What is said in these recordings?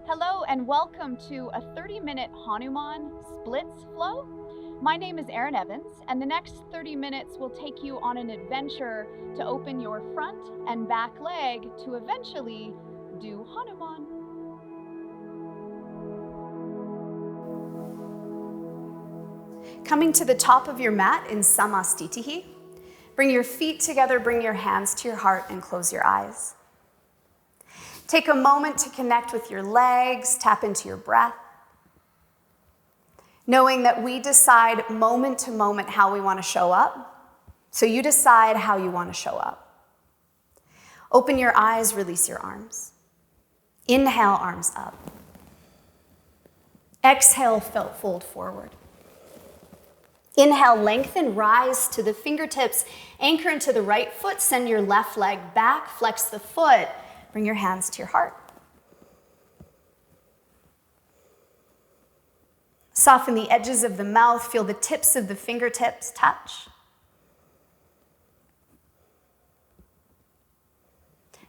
Hello and welcome to a 30-minute Hanuman splits flow. My name is Erin Evans, and the next 30 minutes will take you on an adventure to open your front and back leg to eventually do Hanuman. Coming to the top of your mat in Samastitihi, bring your feet together, bring your hands to your heart, and close your eyes. Take a moment to connect with your legs, tap into your breath, knowing that we decide moment to moment how we want to show up. So you decide how you want to show up. Open your eyes, release your arms. Inhale, arms up. Exhale, fold forward. Inhale, lengthen, rise to the fingertips, anchor into the right foot, send your left leg back, flex the foot, bring your hands to your heart. Soften the edges of the mouth, feel the tips of the fingertips touch.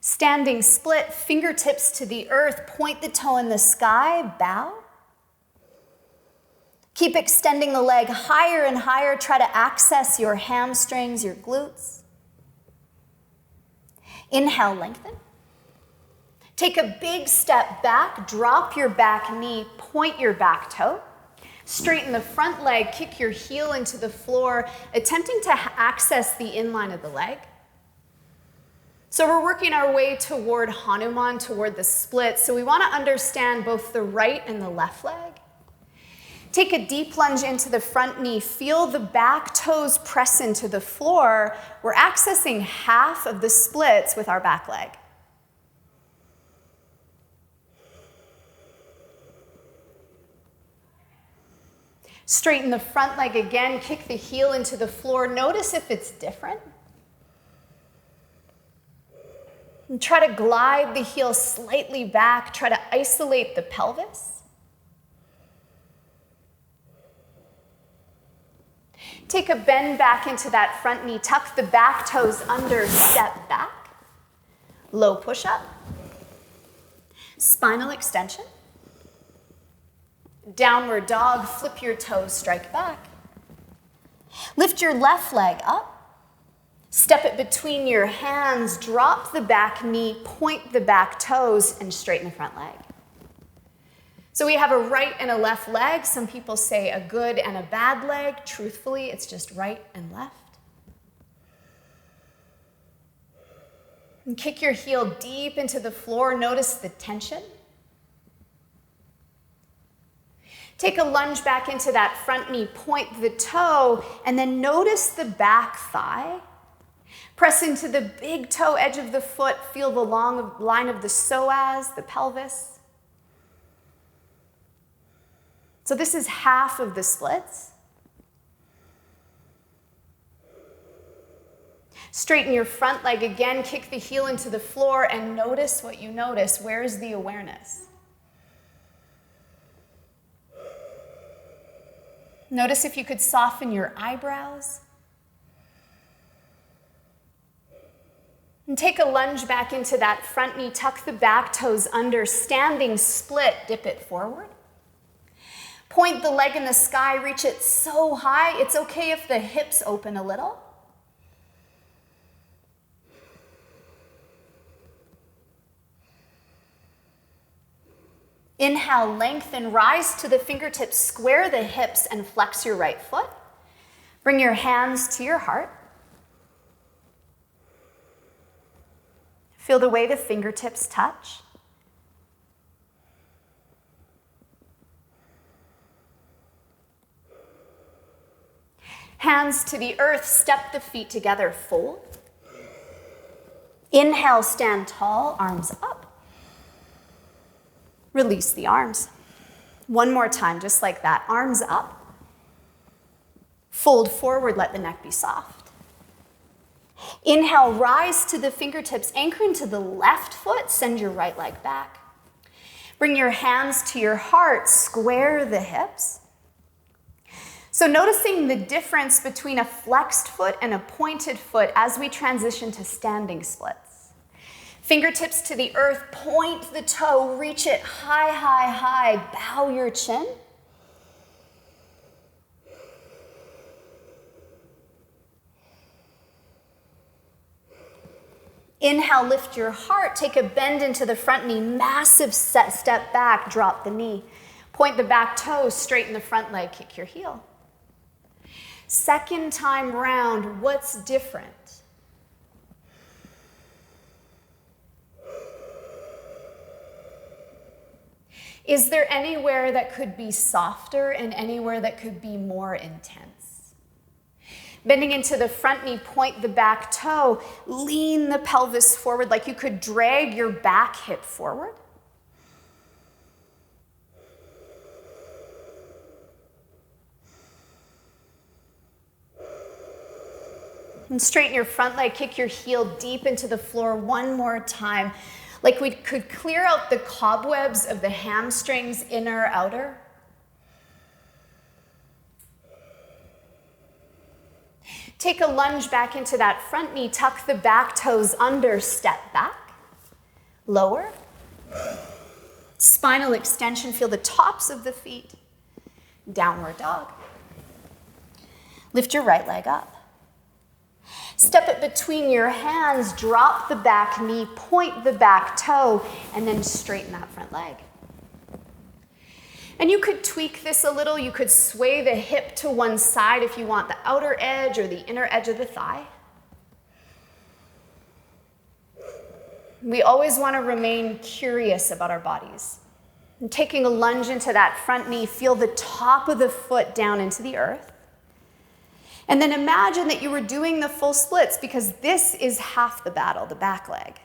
Standing split, fingertips to the earth, point the toe in the sky, bow. Keep extending the leg higher and higher. Try to access your hamstrings, your glutes. Inhale, lengthen. Take a big step back, drop your back knee, point your back toe. Straighten the front leg, kick your heel into the floor, attempting to access the inline of the leg. So we're working our way toward Hanuman, toward the split. So we want to understand both the right and the left leg. Take a deep lunge into the front knee. Feel the back toes press into the floor. We're accessing half of the splits with our back leg. Straighten the front leg again. Kick the heel into the floor. Notice if it's different. And try to glide the heel slightly back. Try to isolate the pelvis. Take a bend back into that front knee. Tuck the back toes under, step back. Low push-up. Spinal extension. Downward dog, flip your toes, strike back. Lift your left leg up. Step it between your hands, drop the back knee, point the back toes, and straighten the front leg. So we have a right and a left leg. Some people say a good and a bad leg. Truthfully, it's just right and left. And kick your heel deep into the floor. Notice the tension. Take a lunge back into that front knee, point the toe, and then notice the back thigh. Press into the big toe edge of the foot. Feel the long line of the psoas, the pelvis. So this is half of the splits. Straighten your front leg again, kick the heel into the floor, and notice what you notice. Where is the awareness? Notice if you could soften your eyebrows. And take a lunge back into that front knee, tuck the back toes under, standing split, dip it forward. Point the leg in the sky, reach it so high, it's okay if the hips open a little. Inhale, lengthen, rise to the fingertips, square the hips, and flex your right foot. Bring your hands to your heart. Feel the way the fingertips touch. Hands to the earth, step the feet together, fold. Inhale, stand tall, arms up. Release the arms. One more time, just like that. Arms up. Fold forward, let the neck be soft. Inhale, rise to the fingertips, anchor into the left foot, send your right leg back. Bring your hands to your heart, square the hips. So noticing the difference between a flexed foot and a pointed foot as we transition to standing splits. Fingertips to the earth, point the toe, reach it high, high, high, bow your chin. Inhale, lift your heart, take a bend into the front knee, massive step back, drop the knee. Point the back toe, straighten the front leg, kick your heel. Second time round, what's different? Is there anywhere that could be softer and anywhere that could be more intense? Bending into the front knee, point the back toe, lean the pelvis forward like you could drag your back hip forward. And straighten your front leg, kick your heel deep into the floor one more time. Like we could clear out the cobwebs of the hamstrings, inner, outer. Take a lunge back into that front knee, tuck the back toes under, step back, lower. Spinal extension, feel the tops of the feet. Downward dog. Lift your right leg up. Step it between your hands, drop the back knee, point the back toe, and then straighten that front leg. And you could tweak this a little. You could sway the hip to one side if you want the outer edge or the inner edge of the thigh. We always want to remain curious about our bodies. And taking a lunge into that front knee, feel the top of the foot down into the earth. And then imagine that you were doing the full splits because this is half the battle, the back leg.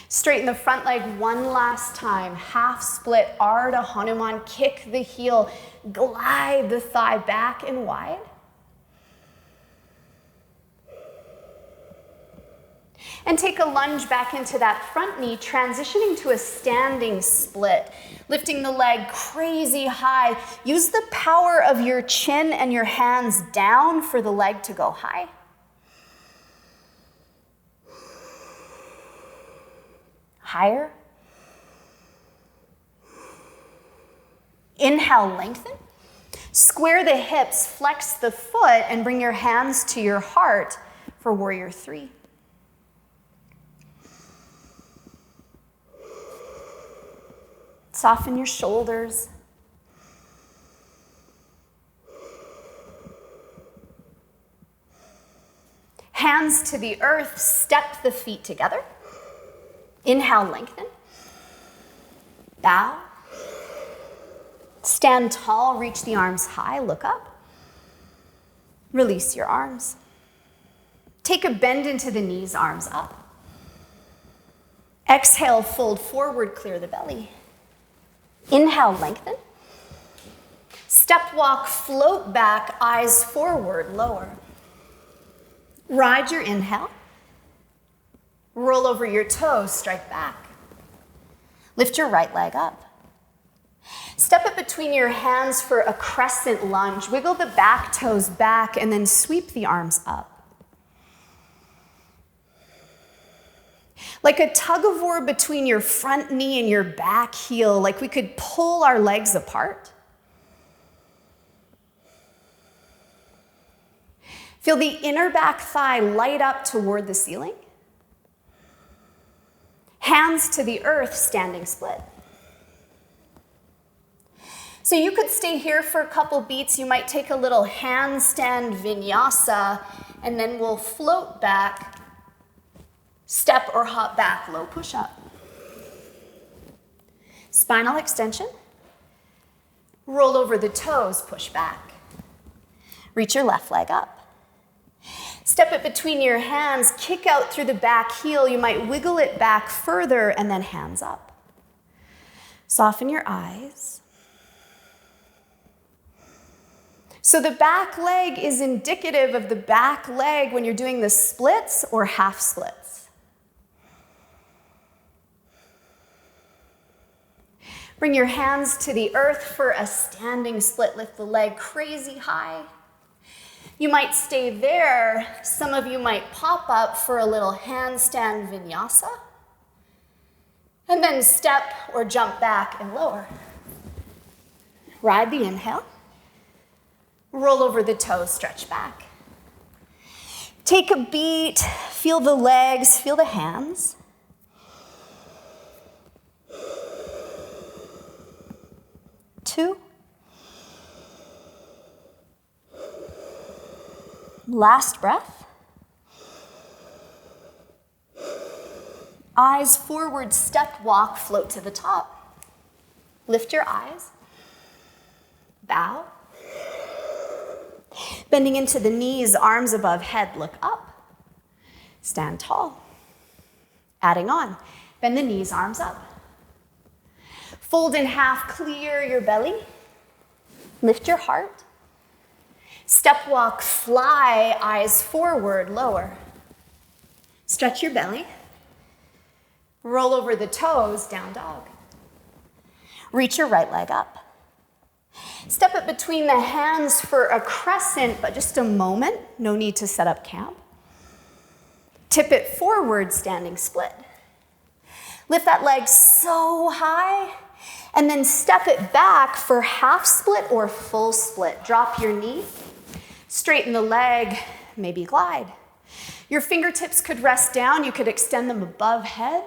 Straighten the front leg one last time. Half split, Ardha Hanuman, kick the heel, glide the thigh back and wide. And take a lunge back into that front knee, transitioning to a standing split. Lifting the leg crazy high. Use the power of your chin and your hands down for the leg to go high. Higher. Inhale, lengthen. Square the hips, flex the foot, and bring your hands to your heart for warrior three. Soften your shoulders. Hands to the earth, step the feet together. Inhale, lengthen. Bow. Stand tall, reach the arms high, look up. Release your arms. Take a bend into the knees, arms up. Exhale, fold forward, clear the belly. Inhale, lengthen. Step walk, float back, eyes forward, lower. Ride your inhale. Roll over your toes, strike back. Lift your right leg up. Step it between your hands for a crescent lunge. Wiggle the back toes back and then sweep the arms up. Like a tug of war between your front knee and your back heel, like we could pull our legs apart. Feel the inner back thigh light up toward the ceiling. Hands to the earth, standing split. So you could stay here for a couple beats. You might take a little handstand vinyasa, and then we'll float back. Step or hop back, low push-up. Spinal extension. Roll over the toes, push back. Reach your left leg up. Step it between your hands, kick out through the back heel. You might wiggle it back further and then hands up. Soften your eyes. So the back leg is indicative of the back leg when you're doing the splits or half splits. Bring your hands to the earth for a standing split. Lift the leg crazy high. You might stay there. Some of you might pop up for a little handstand vinyasa. And then step or jump back and lower. Ride the inhale. Roll over the toes, stretch back. Take a beat, feel the legs, feel the hands. Two. Last breath. Eyes forward, step, walk, float to the top. Lift your eyes. Bow. Bending into the knees, arms above head, look up. Stand tall. Adding on. Bend the knees, arms up. Fold in half, clear your belly. Lift your heart. Step walk, fly, eyes forward, lower. Stretch your belly. Roll over the toes, down dog. Reach your right leg up. Step it between the hands for a crescent, but just a moment. No need to set up camp. Tip it forward, standing split. Lift that leg so high, and then step it back for half split or full split. Drop your knee, straighten the leg, maybe glide. Your fingertips could rest down. You could extend them above head.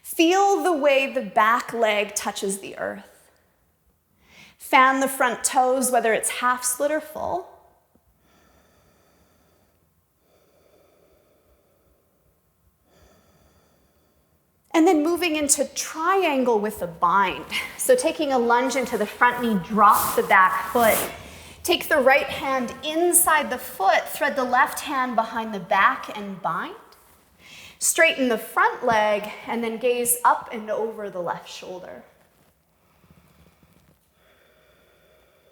Feel the way the back leg touches the earth. Fan the front toes, whether it's half split or full. And then moving into triangle with a bind. So taking a lunge into the front knee, drop the back foot. Take the right hand inside the foot, thread the left hand behind the back and bind. Straighten the front leg and then gaze up and over the left shoulder.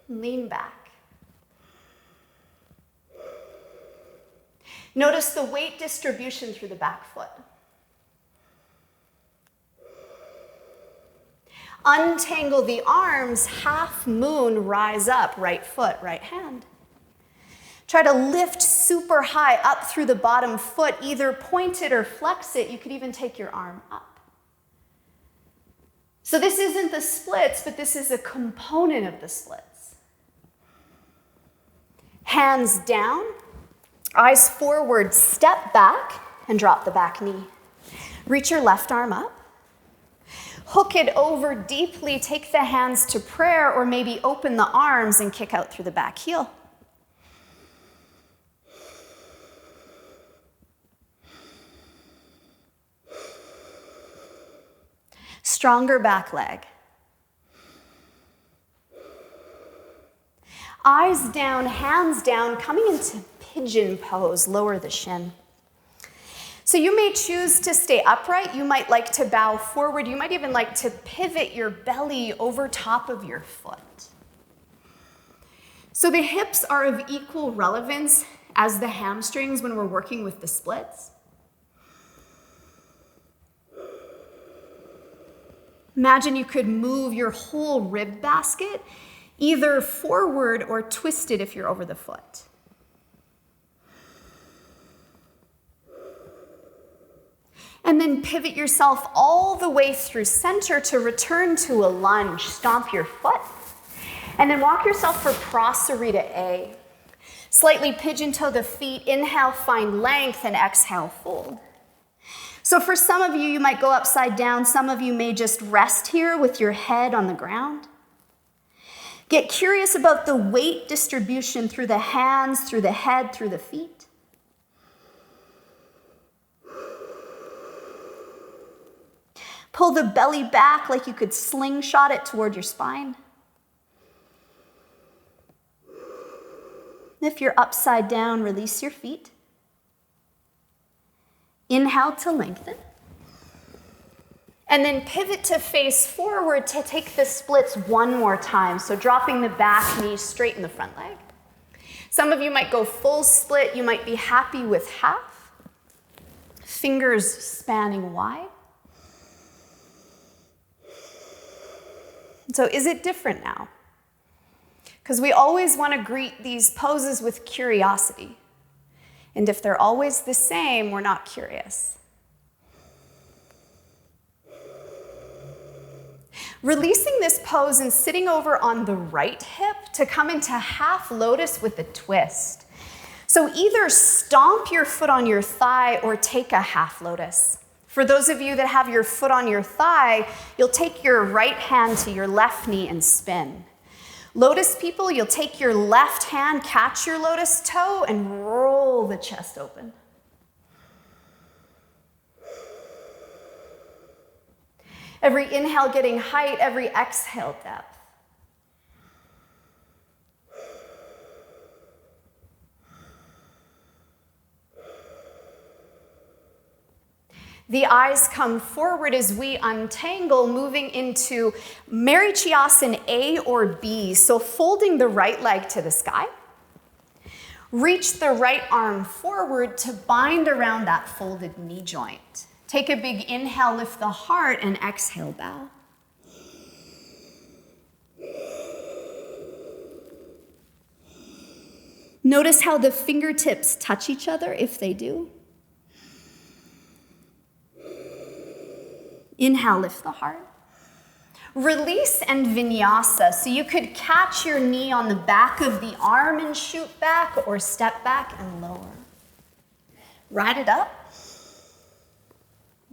Lean back. Notice the weight distribution through the back foot. Untangle the arms, half moon, rise up, right foot, right hand. Try to lift super high up through the bottom foot, either point it or flex it. You could even take your arm up. So this isn't the splits, but this is a component of the splits. Hands down, eyes forward, step back, and drop the back knee. Reach your left arm up. Hook it over deeply, take the hands to prayer, or maybe open the arms and kick out through the back heel. Stronger back leg. Eyes down, hands down, coming into pigeon pose, lower the shin. So you may choose to stay upright. You might like to bow forward. You might even like to pivot your belly over top of your foot. So the hips are of equal relevance as the hamstrings when we're working with the splits. Imagine you could move your whole rib basket either forward or twisted if you're over the foot. And then pivot yourself all the way through center to return to a lunge. Stomp your foot. And then walk yourself for Prasarita A. Slightly pigeon toe the feet. Inhale, find length, and exhale, fold. So for some of you, you might go upside down. Some of you may just rest here with your head on the ground. Get curious about the weight distribution through the hands, through the head, through the feet. Pull the belly back like you could slingshot it toward your spine. If you're upside down, release your feet. Inhale to lengthen. And then pivot to face forward to take the splits one more time. So dropping the back knee, straighten the front leg. Some of you might go full split. You might be happy with half. fingers spanning wide. So is it different now? Because we always want to greet these poses with curiosity. And if they're always the same, we're not curious. Releasing this pose and sitting over on the right hip to come into half lotus with a twist. So either stomp your foot on your thigh or take a half lotus. For those of you that have your foot on your thigh, you'll take your right hand to your left knee and spin. Lotus people, you'll take your left hand, catch your lotus toe, and roll the chest open. Every inhale getting height, every exhale depth. The eyes come forward as we untangle, moving into Marichyasan A or B. So folding the right leg to the sky. Reach the right arm forward to bind around that folded knee joint. Take a big inhale, lift the heart, and exhale, bow. Notice how the fingertips touch each other if they do. Inhale, lift the heart. Release and vinyasa. So you could catch your knee on the back of the arm and shoot back, or step back and lower. Ride it up.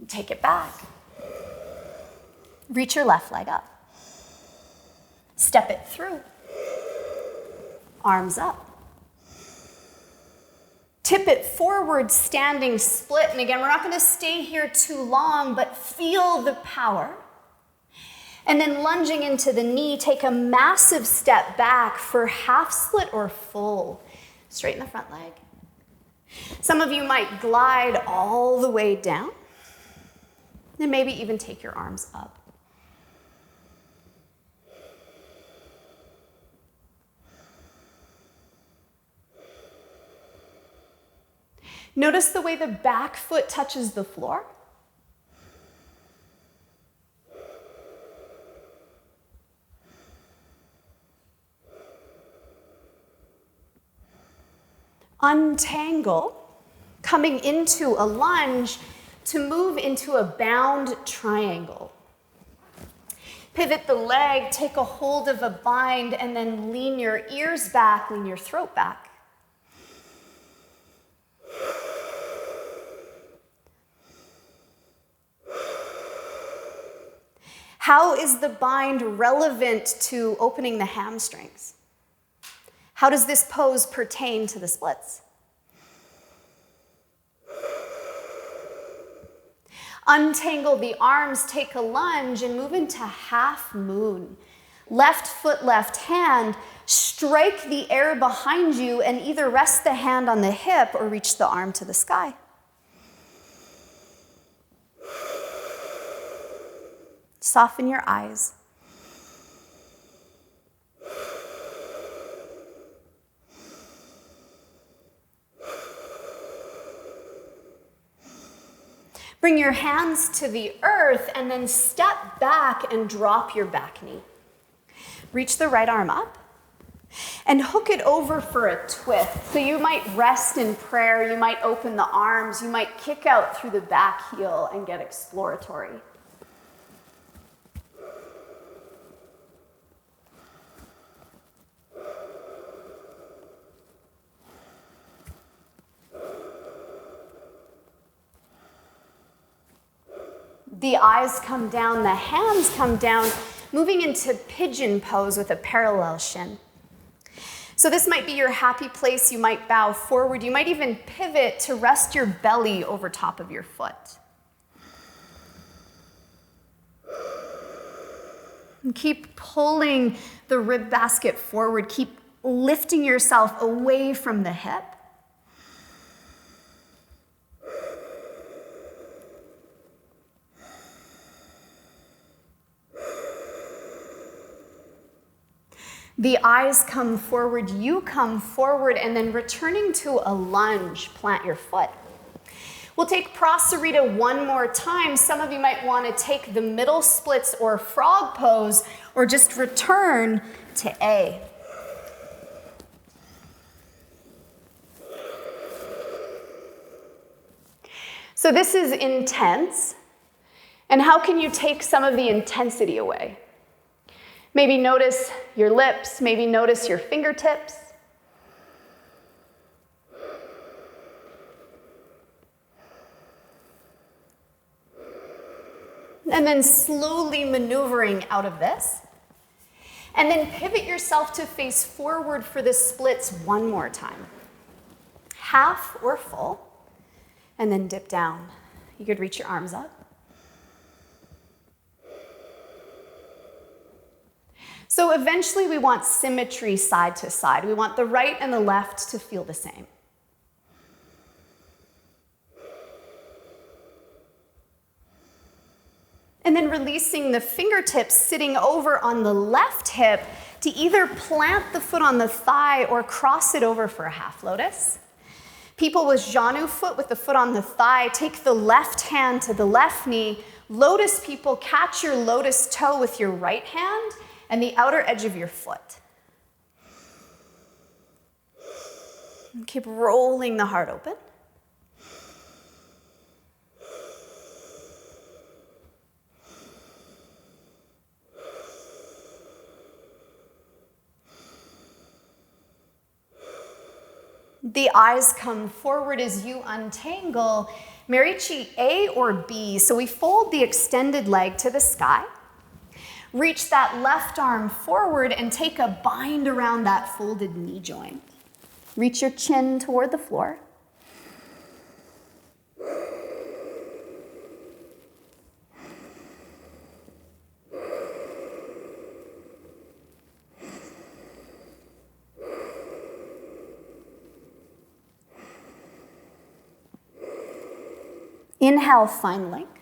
Take it back. Reach your left leg up. Step it through. Arms up. Tip it forward, standing split. And again, we're not going to stay here too long, but feel the power. And then lunging into the knee, take a massive step back for half split or full. Straighten the front leg. Some of you might glide all the way down. And maybe even take your arms up. Notice the way the back foot touches the floor. Untangle, coming into a lunge to move into a bound triangle. Pivot the leg, take a hold of a bind, and then lean your ears back, lean your throat back. How is the bind relevant to opening the hamstrings? How does this pose pertain to the splits? Untangle the arms, take a lunge, and move into half moon. Left foot, left hand, strike the air behind you and either rest the hand on the hip or reach the arm to the sky. Soften your eyes. Bring your hands to the earth and then step back and drop your back knee. Reach the right arm up and hook it over for a twist. So you might rest in prayer, you might open the arms, you might kick out through the back heel and get exploratory. The eyes come down, the hands come down, moving into pigeon pose with a parallel shin. So this might be your happy place. You might bow forward. You might even pivot to rest your belly over top of your foot. And keep pulling the rib basket forward. Keep lifting yourself away from the hip. The eyes come forward, you come forward, and then returning to a lunge, plant your foot. We'll take Prasarita one more time. Some of you might want to take the middle splits or frog pose, or just return to A. So this is intense. And how can you take some of the intensity away? Maybe notice your lips, maybe notice your fingertips. And then slowly maneuvering out of this. And then pivot yourself to face forward for the splits one more time. Half or full. And then dip down. You could reach your arms up. So eventually we want symmetry side to side. We want the right and the left to feel the same. And then releasing the fingertips, sitting over on the left hip to either plant the foot on the thigh or cross it over for a half lotus. People with Janu foot with the foot on the thigh, take the left hand to the left knee. Lotus people, catch your lotus toe with your right hand and the outer edge of your foot. And keep rolling the heart open. The eyes come forward as you untangle. Marichi A or B. So we fold the extended leg to the sky. Reach that left arm forward and take a bind around that folded knee joint. Reach your chin toward the floor. Inhale, find length.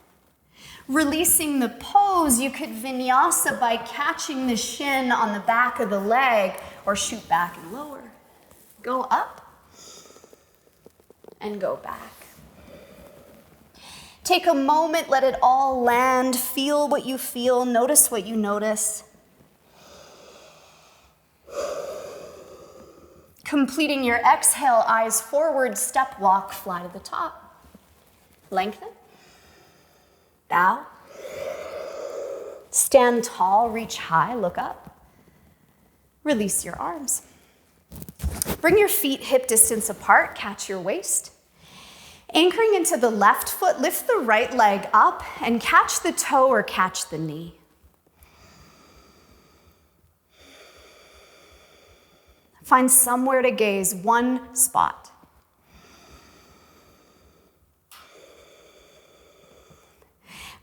Releasing the pose, you could vinyasa by catching the shin on the back of the leg or shoot back and lower. Go up and go back. Take a moment, let it all land. Feel what you feel, notice what you notice. Completing your exhale, eyes forward, step walk, fly to the top. Lengthen, bow, stand tall, reach high, look up, release your arms. Bring your feet hip distance apart, catch your waist. Anchoring into the left foot, lift the right leg up and catch the toe or catch the knee. Find somewhere to gaze, one spot.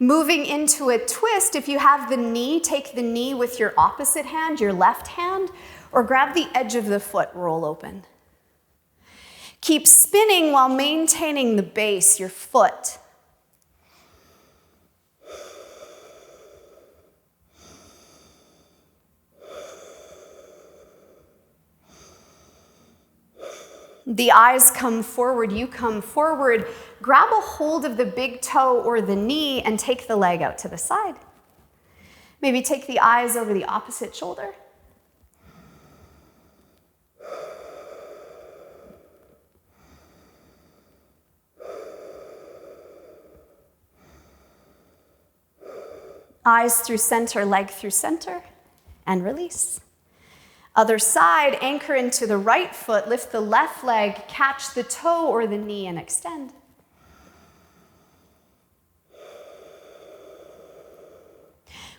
Moving into a twist, if you have the knee, take the knee with your opposite hand, your left hand, or grab the edge of the foot, roll open. Keep spinning while maintaining the base, your foot. The eyes come forward, you come forward. Grab a hold of the big toe or the knee and take the leg out to the side. Maybe take the eyes over the opposite shoulder. Eyes through center, leg through center, and release. Other side, anchor into the right foot, lift the left leg, catch the toe or the knee and extend.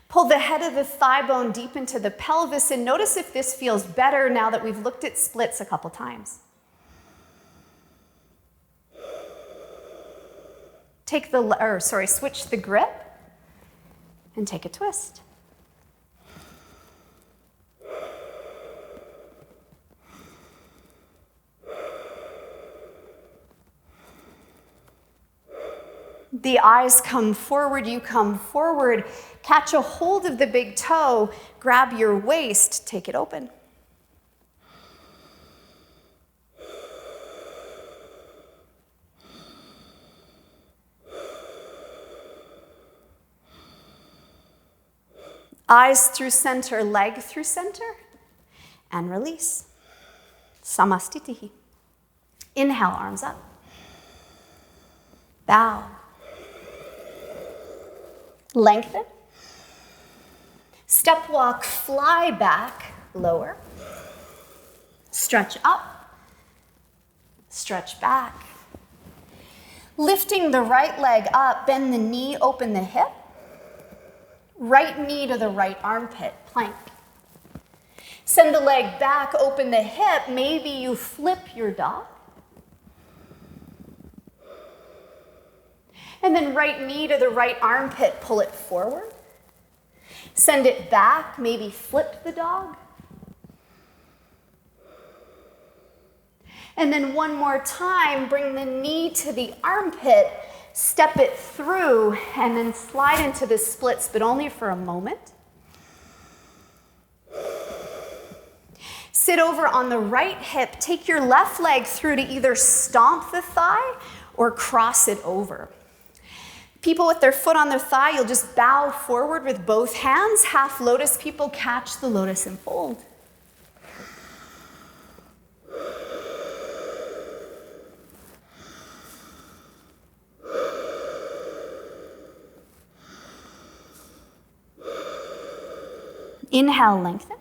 Pull the head of the thigh bone deep into the pelvis and notice if this feels better now that we've looked at splits a couple times. Switch the grip and take a twist. The eyes come forward, you come forward. Catch a hold of the big toe, grab your waist, take it open. Eyes through center, leg through center, and release. Samastitihi. Inhale, arms up. Bow. Lengthen. Step walk, fly back, lower. Stretch up. Stretch back. Lifting the right leg up, bend the knee, open the hip. Right knee to the right armpit, plank. Send the leg back, open the hip. Maybe you flip your dog. And then right knee to the right armpit, pull it forward. Send it back, maybe flip the dog. And then one more time, bring the knee to the armpit, step it through, and then slide into the splits, but only for a moment. Sit over on the right hip, take your left leg through to either stomp the thigh or cross it over. People with their foot on their thigh, you'll just bow forward with both hands. Half lotus people catch the lotus and fold. Inhale, lengthen.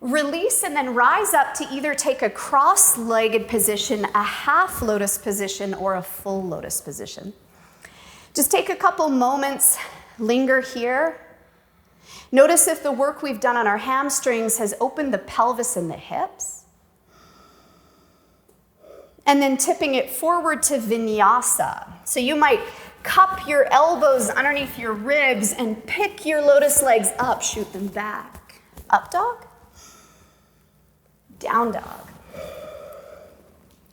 Release and then rise up to either take a cross-legged position, a half lotus position, or a full lotus position. Just take a couple moments, linger here. Notice if the work we've done on our hamstrings has opened the pelvis and the hips. And then tipping it forward to vinyasa. So you might cup your elbows underneath your ribs and pick your lotus legs up, shoot them back. Up dog, down dog.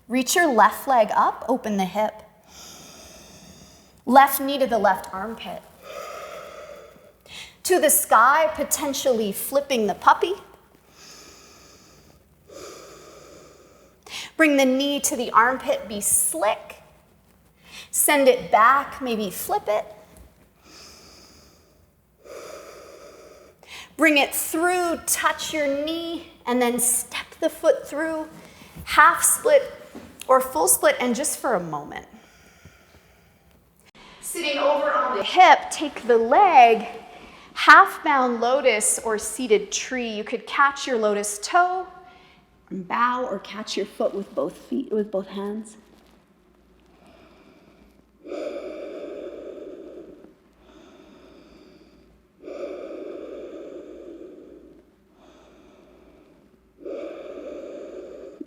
Reach your left leg up, open the hip. Left knee to the left armpit. To the sky, potentially flipping the puppy. Bring the knee to the armpit, be slick. Send it back, maybe flip it. Bring it through, touch your knee, and then step the foot through, half split or full split, and just for a moment. Sitting over on the hip, take the leg, half bound lotus or seated tree. You could catch your lotus toe, and bow, or catch your foot with both feet, with both hands.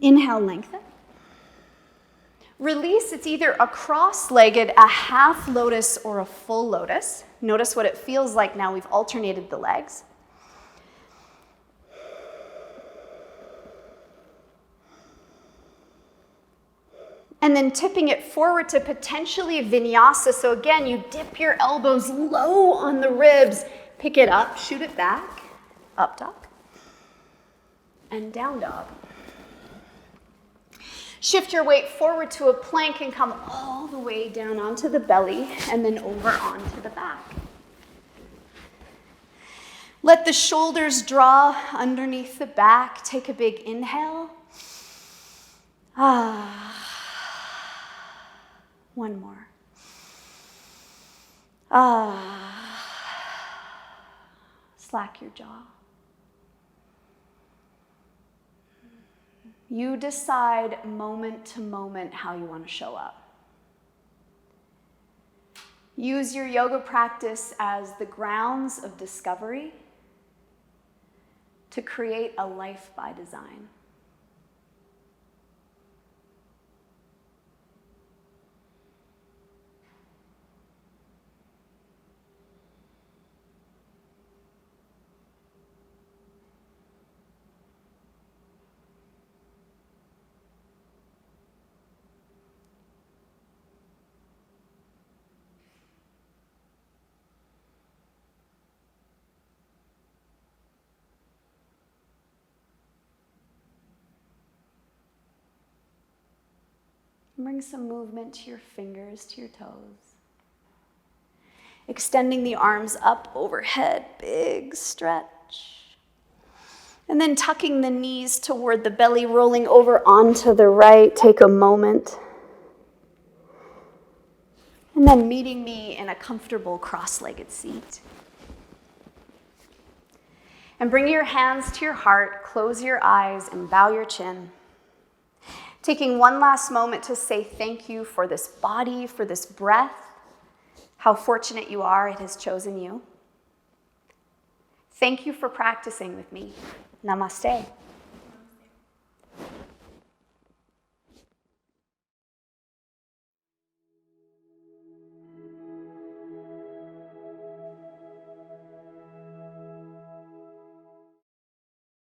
Inhale, lengthen. Release, it's either a cross-legged, a half lotus, or a full lotus. Notice what it feels like now we've alternated the legs. And then tipping it forward to potentially vinyasa. So again, you dip your elbows low on the ribs, pick it up, shoot it back, up dog, and down dog. Shift your weight forward to a plank and come all the way down onto the belly and then over onto the back. Let the shoulders draw underneath the back. Take a big inhale. One more. Slack your jaw. You decide moment to moment how you want to show up. Use your yoga practice as the grounds of discovery to create a life by design. Bring some movement to your fingers, to your toes. Extending the arms up overhead, big stretch. And then tucking the knees toward the belly, rolling over onto the right. Take a moment. And then meeting me in a comfortable cross-legged seat. And bring your hands to your heart, close your eyes, and bow your chin. Taking one last moment to say thank you for this body, for this breath. How fortunate you are, it has chosen you. Thank you for practicing with me. Namaste.